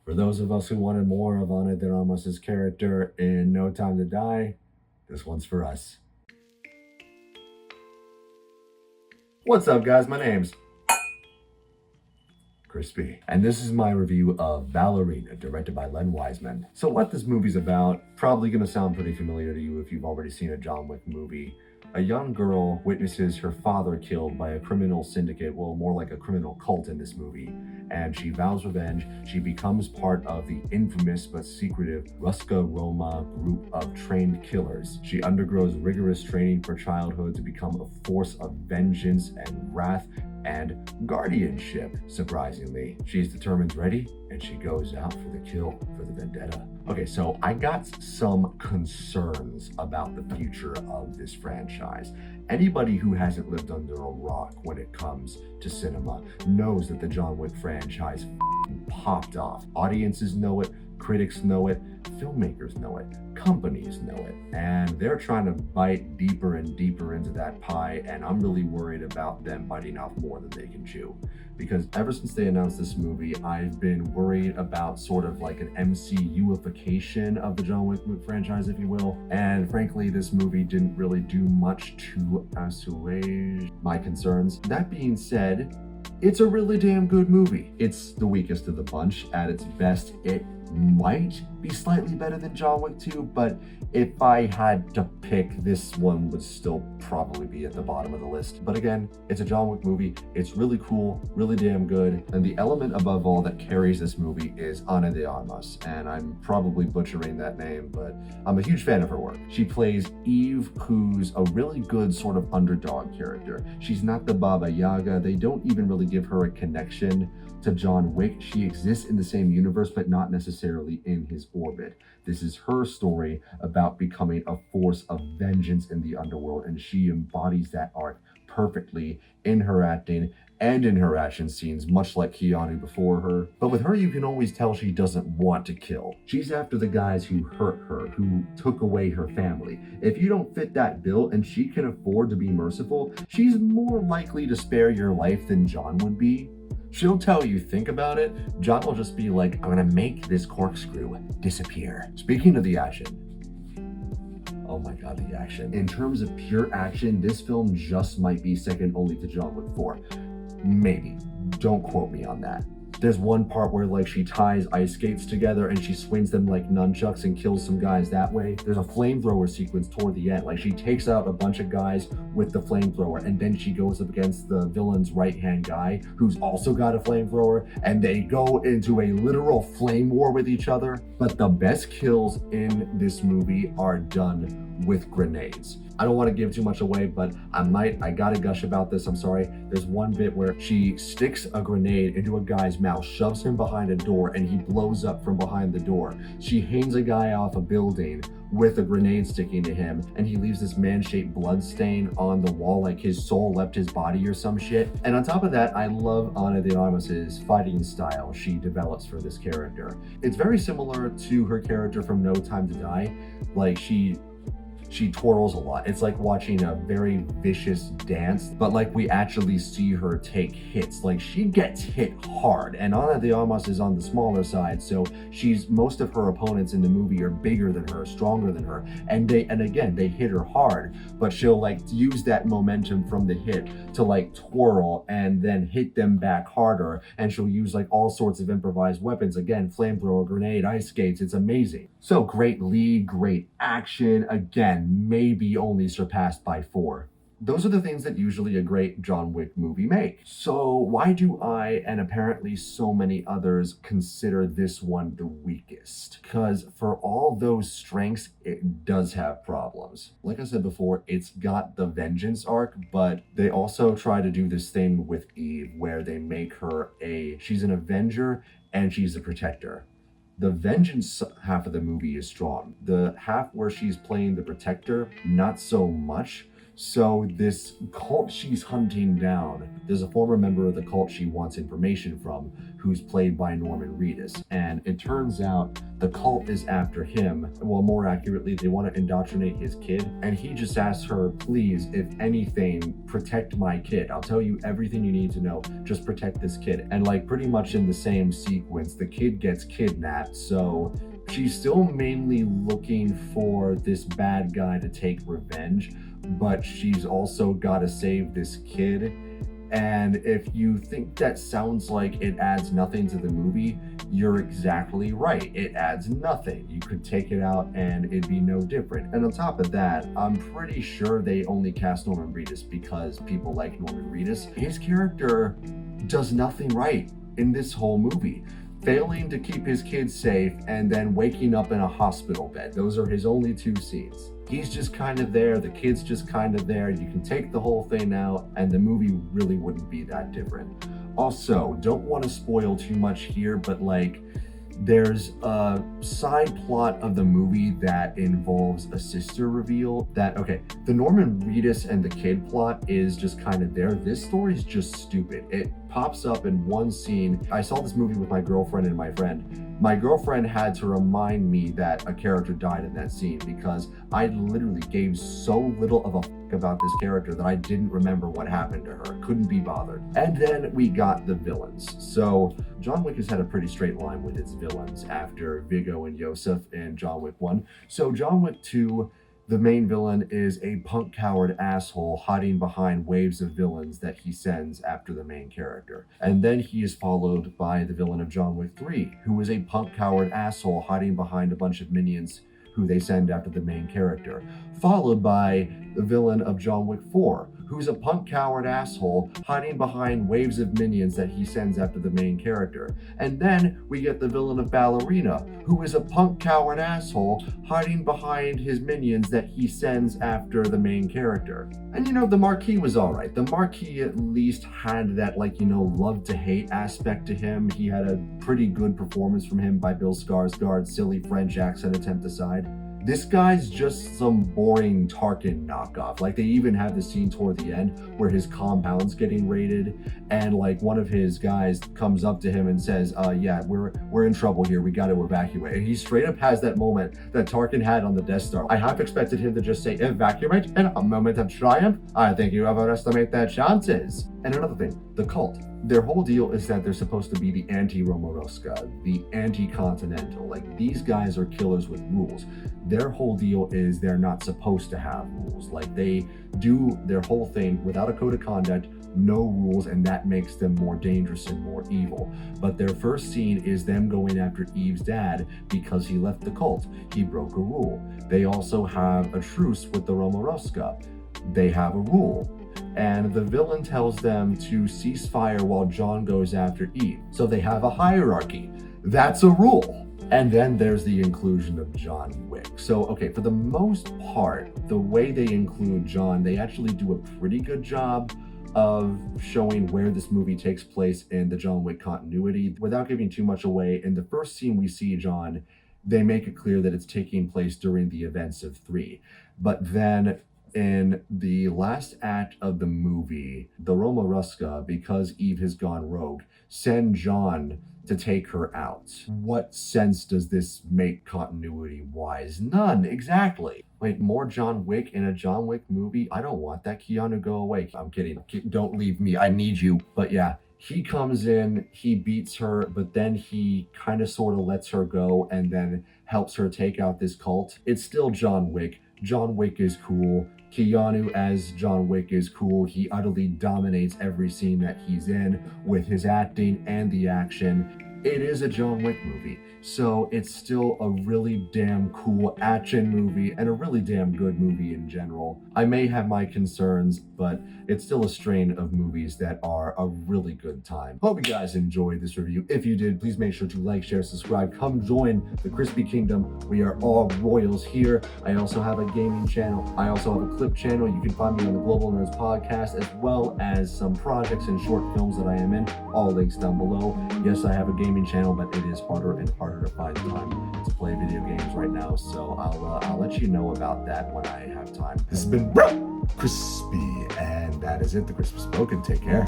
For those of us who wanted more of Ana de Armas's character in No Time to Die, this one's for us. What's up, guys? My name's Krisp, and this is my review of Ballerina, directed by Len Wiseman. So what this movie's about, probably gonna sound pretty familiar to you if you've already seen a John Wick movie. A young girl witnesses her father killed by a criminal syndicate, well, more like a criminal cult in this movie, and she vows revenge. She becomes part of the infamous but secretive Ruska Roma group of trained killers. She undergoes rigorous training for childhood to become a force of vengeance and wrath and guardianship. Surprisingly, she's determined, ready, and she goes out for the kill, for the vendetta. Okay, so I got some concerns about the future of this franchise. Anybody who hasn't lived under a rock when it comes to cinema knows that the John Wick franchise popped off. Audiences know it, critics know it, filmmakers know it, companies know it, and they're trying to bite deeper and deeper into that pie, and I'm really worried about them biting off more than they can chew. Because ever since they announced this movie, I've been worried about sort of like an MCU-ification of the John Wick franchise, if you will. And frankly, this movie didn't really do much to assuage my concerns. That being said, it's a really damn good movie. It's the weakest of the bunch. At its best, it might be slightly better than John Wick 2, but if I had to pick, this one would still probably be at the bottom of the list. But again, it's a John Wick movie. It's really cool, really damn good. And the element above all that carries this movie is Ana de Armas. And I'm probably butchering that name, but I'm a huge fan of her work. She plays Eve, who's a really good sort of underdog character. She's not the Baba Yaga. They don't even really give her a connection to John Wick. She exists in the same universe, but not necessarily in his orbit. This is her story about becoming a force of vengeance in the underworld, and she embodies that arc perfectly in her acting and in her action scenes, much like Keanu before her. But with her, you can always tell she doesn't want to kill. She's after the guys who hurt her, who took away her family. If you don't fit that bill and she can afford to be merciful, she's more likely to spare your life than John would be. She'll tell you, think about it. John will just be like, I'm gonna make this corkscrew disappear. Speaking of the action, oh my god, the action. In terms of pure action, this film just might be second only to John Wick 4. Maybe. Don't quote me on that. There's one part where like she ties ice skates together and she swings them like nunchucks and kills some guys that way. There's a flamethrower sequence toward the end. Like she takes out a bunch of guys with the flamethrower, and then she goes up against the villain's right-hand guy who's also got a flamethrower, and they go into a literal flame war with each other. But the best kills in this movie are done with grenades. I don't want to give too much away, but I gotta gush about this, I'm sorry. There's one bit where she sticks a grenade into a guy's mouth, shoves him behind a door, and he blows up from behind the door. She hangs a guy off a building with a grenade sticking to him, and he leaves this man-shaped blood stain on the wall, like his soul left his body or some shit. And on top of that, I love Ana de Armas's fighting style she develops for this character. It's very similar to her character from No Time to Die. Like she twirls a lot. It's like watching a very vicious dance, but like we actually see her take hits. Like she gets hit hard, and Ana de Armas is on the smaller side, so most of her opponents in the movie are bigger than her, stronger than her, and again they hit her hard, but she'll like use that momentum from the hit to like twirl and then hit them back harder, and she'll use like all sorts of improvised weapons, again, flamethrower, grenade, ice skates. It's amazing. So great lead, great action, again, maybe only surpassed by 4. Those are the things that usually a great John Wick movie makes. So why do I, and apparently so many others, consider this one the weakest? Because for all those strengths, it does have problems. Like I said before, it's got the vengeance arc, but they also try to do this thing with Eve where they make her she's an avenger and she's a protector. The vengeance half of the movie is strong. The half where she's playing the protector, not so much, So this cult she's hunting down, there's a former member of the cult she wants information from, who's played by Norman Reedus. And it turns out the cult is after him. Well, more accurately, they want to indoctrinate his kid. And he just asks her, please, if anything, protect my kid. I'll tell you everything you need to know. Just protect this kid. And like pretty much in the same sequence, the kid gets kidnapped. So she's still mainly looking for this bad guy to take revenge, but she's also got to save this kid. And if you think that sounds like it adds nothing to the movie, you're exactly right. It adds nothing. You could take it out and it'd be no different. And on top of that, I'm pretty sure they only cast Norman Reedus because people like Norman Reedus. His character does nothing right in this whole movie. Failing to keep his kids safe and then waking up in a hospital bed. Those are his only two scenes. He's just kind of there, the kid's just kind of there. You can take the whole thing out and the movie really wouldn't be that different. Also, don't want to spoil too much here, but like there's a side plot of the movie that involves a sister reveal that, okay, the Norman Reedus and the kid plot is just kind of there. This story's just stupid. It pops up in one scene. I saw this movie with my girlfriend and my friend. My girlfriend had to remind me that a character died in that scene because I literally gave so little of a fuck about this character that I didn't remember what happened to her. Couldn't be bothered. And then we got the villains. So John Wick has had a pretty straight line with its villains after Viggo and Yosef in John Wick 1. So John Wick 2, the main villain is a punk coward asshole hiding behind waves of villains that he sends after the main character. And then he is followed by the villain of John Wick 3, who is a punk coward asshole hiding behind a bunch of minions who they send after the main character. Followed by the villain of John Wick 4, who's a punk coward asshole hiding behind waves of minions that he sends after the main character. And then we get the villain of Ballerina, who is a punk coward asshole hiding behind his minions that he sends after the main character. And you know, the Marquis was alright. The Marquis at least had that, like, you know, love to hate aspect to him. He had a pretty good performance from him by Bill Skarsgård's silly French accent attempt aside. This guy's just some boring Tarkin knockoff. Like, they even have the scene toward the end where his compound's getting raided, and like one of his guys comes up to him and says, yeah, we're in trouble here, we got to evacuate. And he straight up has that moment that Tarkin had on the Death Star. I half expected him to just say, evacuate in a moment of triumph? I think you overestimate their chances. And another thing, the cult. Their whole deal is that they're supposed to be the anti-Romoroska, the anti-continental. Like, these guys are killers with rules. Their whole deal is they're not supposed to have rules. Like, they do their whole thing without a code of conduct, no rules, and that makes them more dangerous and more evil. But their first scene is them going after Eve's dad because he left the cult. He broke a rule. They also have a truce with the Romoroska. They have a rule. And the villain tells them to cease fire while John goes after Eve. So they have a hierarchy. That's a rule. And then there's the inclusion of John Wick. So, okay, for the most part, the way they include John, they actually do a pretty good job of showing where this movie takes place in the John Wick continuity. Without giving too much away, in the first scene we see John, they make it clear that it's taking place during the events of 3. But then in the last act of the movie, the Romoroska, because Eve has gone rogue, send John to take her out. What sense does this make continuity-wise? None, exactly. Wait, more John Wick in a John Wick movie? I don't want that. Keanu, go away. I'm kidding. Don't leave me. I need you. But yeah, he comes in, he beats her, but then he kind of sort of lets her go and then helps her take out this cult. It's still John Wick. John Wick is cool. Keanu as John Wick is cool. He utterly dominates every scene that he's in with his acting and the action. It is a John Wick movie, so it's still a really damn cool action movie and a really damn good movie in general. I may have my concerns, but it's still a strain of movies that are a really good time. Hope you guys enjoyed this review. If you did, please make sure to like, share, subscribe. Come join the Crispy Kingdom. We are all royals here. I also have a gaming channel. I also have a clip channel. You can find me on the Global Nerds podcast, as well as some projects and short films that I am in. All links down below. Yes, I have a gaming channel, but it is harder and harder to find time to play video games right now, so I'll let you know about that when I have time. This has been Crispy, and that is it. The Krisp is spoken. Take care.